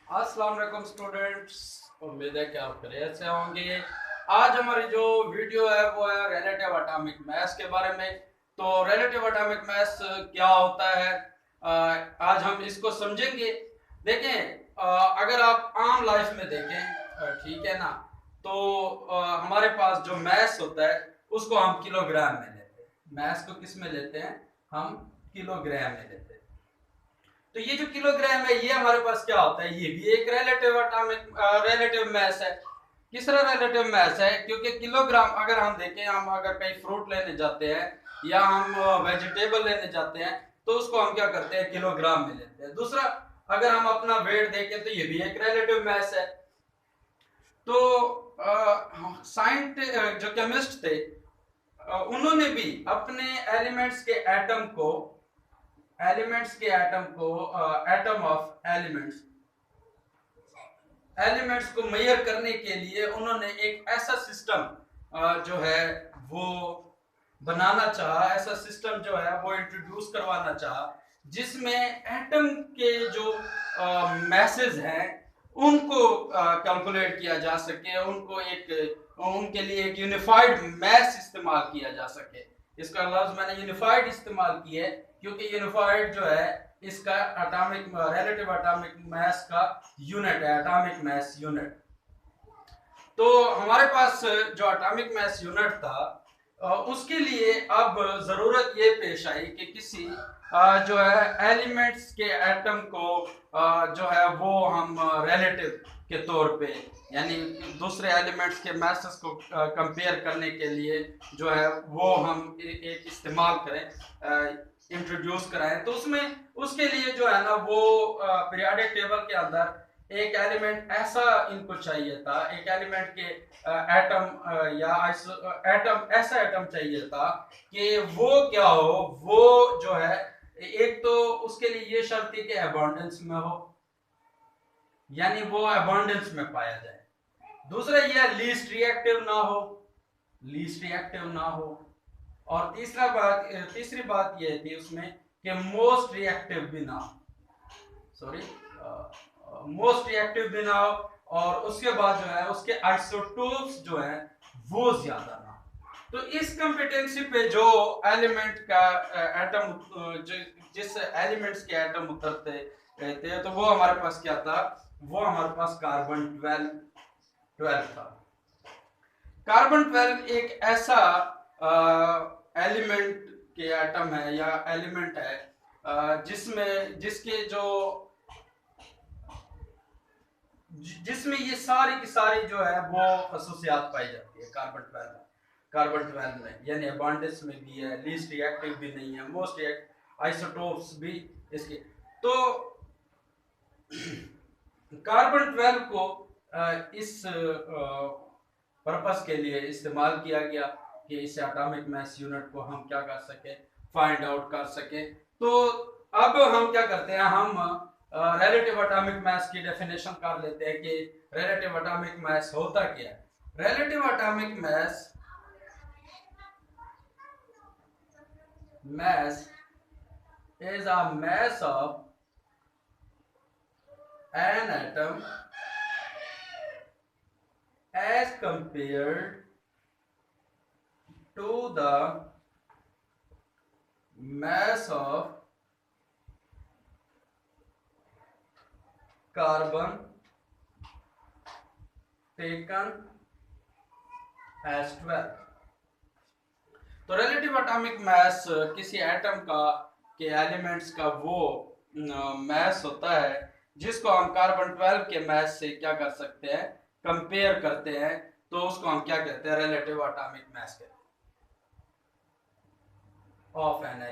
अस्सलाम वालेकुम स्टूडेंट्स, उम्मीद है कि आप खैरियत से होंगे। आज हमारी जो वीडियो है वो है रिलेटिव एटॉमिक मास के बारे में। तो रिलेटिव एटॉमिक मास क्या होता है, आज हम इसको समझेंगे। देखें, अगर आप आम लाइफ में देखें, ठीक है ना, तो हमारे पास जो मास होता है उसको हम किलोग्राम में लेते हैं। मास को किस में लेते हैं? हम किलोग्राम में लेते हैं। तो ये जो किलोग्राम है ये हमारे पास क्या होता है? ये भी एक रिलेटिव एटॉमिक रिलेटिव मास है। किस तरह रिलेटिव मास है? क्योंकि किलोग्राम अगर हम देखें, हम अगर कहीं फ्रूट लेने जाते हैं या हम वेजिटेबल लेने जाते हैं तो उसको हम क्या करते हैं? किलोग्राम में लेते हैं। दूसरा, अगर हम अपना वेट देखें तो ये भी एक रिलेटिव मास है। तो साइंट जो केमिस्ट थे, उन्होंने भी अपने एलिमेंट्स के एटम को एटम ऑफ एलिमेंट्स को मेजर करने के लिए उन्होंने एक ऐसा सिस्टम जो है वो बनाना चाहा, ऐसा सिस्टम जो है वो इंट्रोड्यूस करवाना चाहा जिसमें एटम के जो मैसेज हैं उनको कैलकुलेट किया जा सके, उनके लिए एक यूनिफाइड मैस इस्तेमाल किया जा सके। इसका लफ्ज मैंने यूनिफाइड इस्तेमाल किया है क्योंकि यूनिफाइड जो है इसका एटॉमिक रिलेटिव एटॉमिक मास का यूनिट है, एटॉमिक मास यूनिट। तो हमारे पास जो एटॉमिक मास यूनिट था, उसके लिए अब जरूरत ये पेश आई कि किसी जो है एलिमेंट्स के एटम को जो है वो हम रिलेटिव के तौर पे, यानी दूसरे एलिमेंट्स के मैसेस को कंपेयर करने के लिए जो है वो हम एक इस्तेमाल करें, इंट्रोड्यूस कराएं। तो उसमें उसके लिए जो है ना वो पीरियोडिक टेबल के अंदर एक एलिमेंट ऐसा इनको चाहिए था, एक एलिमेंट के एटम या एटम ऐसा एटम चाहिए था कि वो क्या हो, वो जो है एक तो उसके लिए ये शर्त थी कि अबंडेंस में हो, यानी वो अबंडेंस में पाया जाए। दूसरा ये लीस्ट रिएक्टिव ना हो। और तीसरी बात ये थी उसमें कि मोस्ट रिएक्टिव भी ना हो, सॉरी मोस्ट रिएक्टिव भी ना हो। और उसके बाद जो है उसके आइसोटोप्स जो है वो ज्यादा ना हो। तो इस कंपिटेंसी पे जो एलिमेंट का एटम जिस एलिमेंट्स के एटम उतरते थे तो वो हमारे पास क्या था? वो हमारे पास कार्बन 12 था। कार्बन 12 एक ऐसा एलिमेंट के एटम है या एलिमेंट है जिसमें ये सारी की सारी जो है वो खसूसियात पाई जाती है कार्बन 12 में, यानी अबांडेंस में भी है, लीस्ट रिएक्टिव भी नहीं है, मोस्ट रिएक्टिव आइसोटोप्स भी इसके। तो कार्बन 12 को इस पर्पस के लिए इस्तेमाल किया गया कि इस एटॉमिक मास यूनिट को हम क्या कर सके, फाइंड आउट कर सके। तो अब हम क्या करते हैं, हम रिलेटिव एटॉमिक मास की डेफिनेशन कर लेते हैं कि रिलेटिव एटॉमिक मास होता क्या है। Relative atomic mass is a mass of an atom as compared to the mass of carbon taken as 12। तो रिलेटिव एटॉमिक मास किसी एटम का के एलिमेंट्स का वो मास होता है जिसको हम कार्बन 12 के मास से क्या कर सकते हैं, कंपेयर करते हैं। तो उसको हम क्या कहते हैं? रिलेटिव एटॉमिक मास कहते हैं of an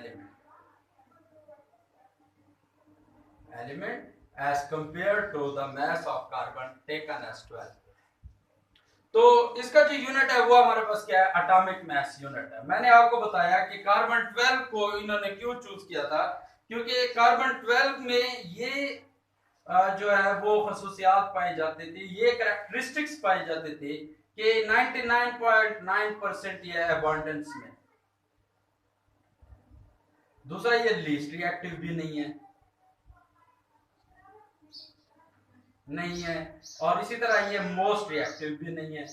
element as compare to the mass of carbon taken as 12। तो इसका जो यूनिट है वो हमारे पास क्या है? एटॉमिक मास यूनिट है। मैंने आपको बताया कि कार्बन 12 को इन्होंने क्यों चूज किया था, क्योंकि कार्बन 12 में ये जो है वो खसूसियात पाई जाती थी, ये कैरेक्टरिस्टिक्स पाई जाती थी कि 99.9% ये अबंडेंस में। दूसरा, ये लीस्ट रिएक्टिव भी नहीं है। नहीं है। और इसी तरह ये मोस्ट रिएक्टिव भी नहीं है,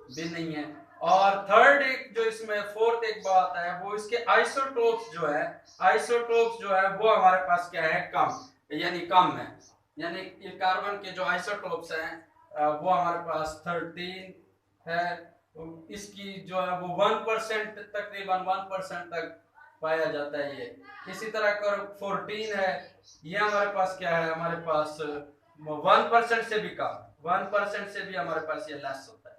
भी नहीं है। और थर्ड एक जो इसमें फोर्थ एक बात है वो इसके आइसोटोप्स जो है, आइसोटोप्स जो है वो हमारे पास क्या है, कम, यानी कम है। यानी ये कार्बन के जो आइसोटोप्स हैं वो हमारे पास 13 है। तो इसकी जो है वो 1%, तकरीबन 1% तक पाया जाता है ये। इसी तरह कर 14 है, ये हमारे पास क्या है, हमारे पास 1% से भी कम, 1% से भी हमारे पास ये लेस होता है।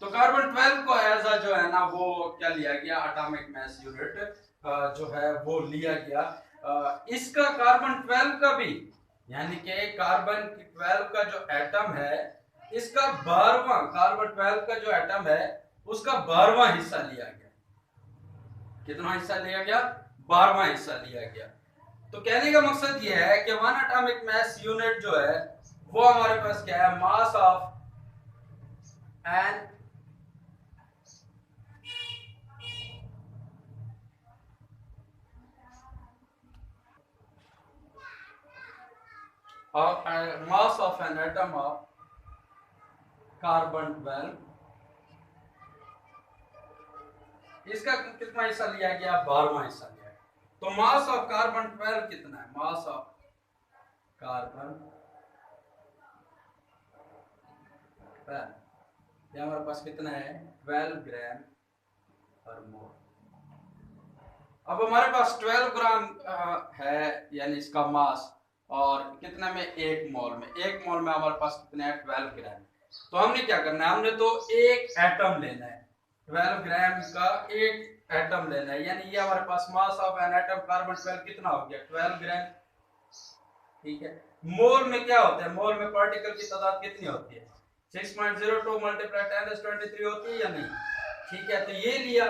तो कार्बन 12 को एज अ जो है ना वो क्या लिया गया, एटॉमिक मास यूनिट जो है वो लिया गया। इसका कार्बन 12 का भी, यानी कि कार्बन 12 का जो एटम है, इसका 12वां, कार्बन 12 का जो एटम है उसका 12वां हिस्सा लिया गया। कितना हिस्सा लिया गया, 12वां हिस्सा लिया गया। तो कहने का मकसद यह है कि वन एटॉमिक मास यूनिट जो है वो हमारे पास क्या है, mass of an mass of an atom of carbon 12, इसका कितना हिस्सा लिया गया, 12वां हिस्सा लिया गया। तो मास ऑफ कार्बन 12 कितना है, मास ऑफ कार्बन 12 ये हमारे पास कितना है, 12 ग्राम पर मोल। अब हमारे पास 12 ग्राम है यानी इसका मास, और कितने में, 1 मोल में, 1 मोल में हमारे पास कितने हैं, 12 ग्राम। तो हमने क्या करना है, हमने तो एक एटम लेना है, 12 ग्राम का एक एटम लेना है, यानी ये हमारे पास mass of an atom carbon 12 कितना हो गया, 12 ग्राम। ठीक है, मोल में क्या होता है, मोल में पार्टिकल की तादाद कितनी होती है, 6.02 मल्टीप्लाई 10⁻23 होती है या नहीं। ठीक है, तो ये लिया,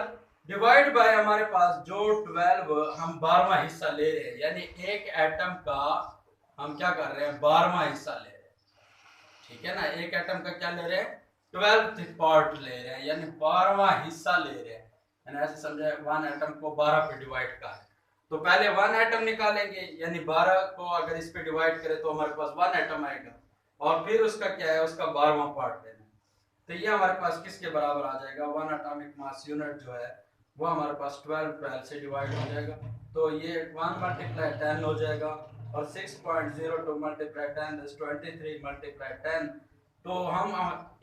डिवाइड बाय हमारे पास जो 12 हम 12वां हिस्सा ले रहे हैं, यानी एक एटम का हम क्या कर रहे हैं, 12वां हिस्सा ले रहे हैं। ठीक है ना, एक एटम का क्या ले रहे हैं, 12th पार्ट ले रहे हैं, यानी 12वां हिस्सा ले रहे हैं। यानी ऐसे समझे, वन एटम को 12 पे डिवाइड कर, तो पहले 1 एटम निकालेंगे, यानी 12 को अगर इस पे डिवाइड करें तो हमारे पास 1 एटम आएगा, और फिर उसका क्या है, उसका 12वां पार्ट लेना। तो ये हमारे पास किसके बराबर आ जाएगा, 1 एटॉमिक मास यूनिट जो है वो हमारे पास 12 से डिवाइड हो जाएगा। तो ये 1 मल्टीप्लाई 10 हो जाएगा, और 6.02 मल्टीप्लाई 10⁻23 मल्टीप्लाई 10। तो हम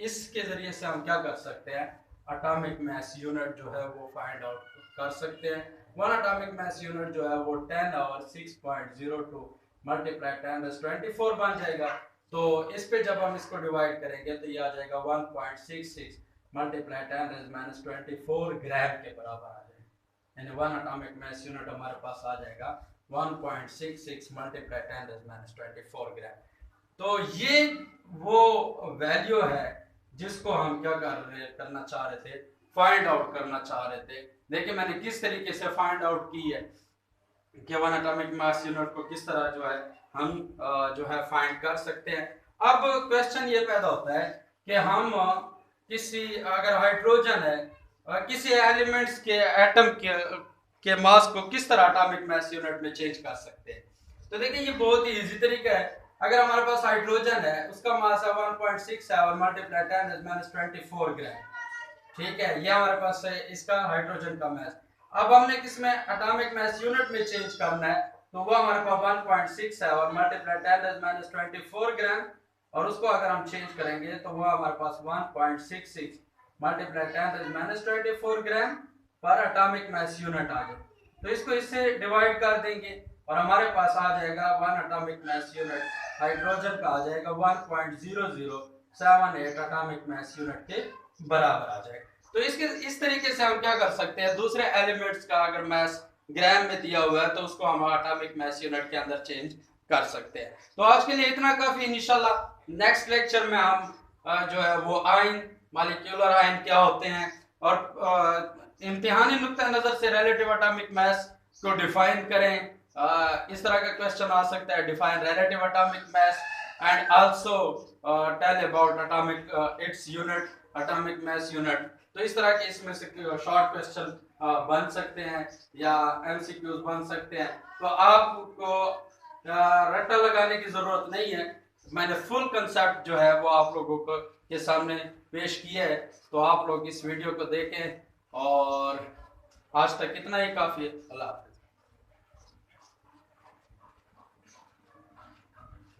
इसके जरिए से हम क्या कर सकते हैं, एटॉमिक मास यूनिट जो है वो फाइंड आउट कर सकते हैं। 1 एटॉमिक मास यूनिट जो है वो 10 और 6.02 मल्टीप्लाई 10⁻24 बन जाएगा। तो इस पे जब हम इसको डिवाइड करेंगे तो ये आ जाएगा 1.66 मल्टीप्लाई 10⁻24 ग्राम के बराबर आ जाएगा। यानी 1 एटॉमिक मास यूनिट हमारे पास आ जाएगा 1.66 मल्टीप्लाई 10⁻24 ग्राम। तो ये वो वैल्यू है जिसको हम क्या करना चाह रहे थे, फाइंड आउट करना चाह रहे थे। देखिए मैंने किस तरीके से फाइंड आउट की है कि 1 एटॉमिक मास यूनिट को किस तरह जो है हम जो है फाइंड कर सकते हैं। अब क्वेश्चन ये पैदा होता है कि हम किसी, अगर हाइड्रोजन है, किसी एलिमेंट्स के एटम के मास को किस तरह एटॉमिक मास यूनिट में चेंज कर सकते हैं। तो देखिए ये बहुत ही इजी तरीका है। अगर हमारे पास हाइड्रोजन है, उसका मास है 1.67 मल्टीप्लाई 10⁻24 ग्राम। ठीक है, ये हमारे पास है इसका हाइड्रोजन का मास। अब हमने किसमें, एटॉमिक मास यूनिट में चेंज करना है, तो वो हमारे पास 1.67 मल्टीप्लाई 10⁻24 ग्राम, और उसको अगर हम चेंज करेंगे तो वो हमारे पास 1.66 मल्टीप्लाई 10⁻24 ग्राम पर एटॉमिक मास यूनिट आ जाए। तो इसको इससे डिवाइड कर देंगे और हमारे पास आ जाएगा 1 एटॉमिक मास यूनिट हाइड्रोजन का आ जाएगा 1.0078 एटॉमिक मास यूनिट के बराबर आ जाएगा। तो इसके इस तरीके से हम क्या कर सकते हैं, दूसरे एलिमेंट्स का अगर मास ग्राम में दिया हुआ है तो उसको हम एटॉमिक मास यूनिट के अंदर चेंज कर सकते हैं। तो आज के लिए इतना काफी। इंशाल्लाह नेक्स्ट लेक्चर में हम जो है वो आयन, मॉलिक्यूलर आयन क्या होते हैं, और इम्तिहानी नुक्ता नजर से रिलेटिव एटॉमिक मास को डिफाइन करें। इस तरह का क्वेश्चन आ सकता है, define relative atomic mass and also tell about atomic its unit, atomic mass unit. तो इस तरह के इसमें से शॉर्ट क्वेश्चन बन सकते हैं या एमसीक्यूज बन सकते हैं। तो आपको रट्टा लगाने की जरूरत नहीं है। मैंने फुल कंसेप्ट जो है वो आप लोगों को के सामने पेश किया है, तो आप लोग इस वीडियो को देखें। और आज तक इतना ही काफी है। अल्लाह हाफिज।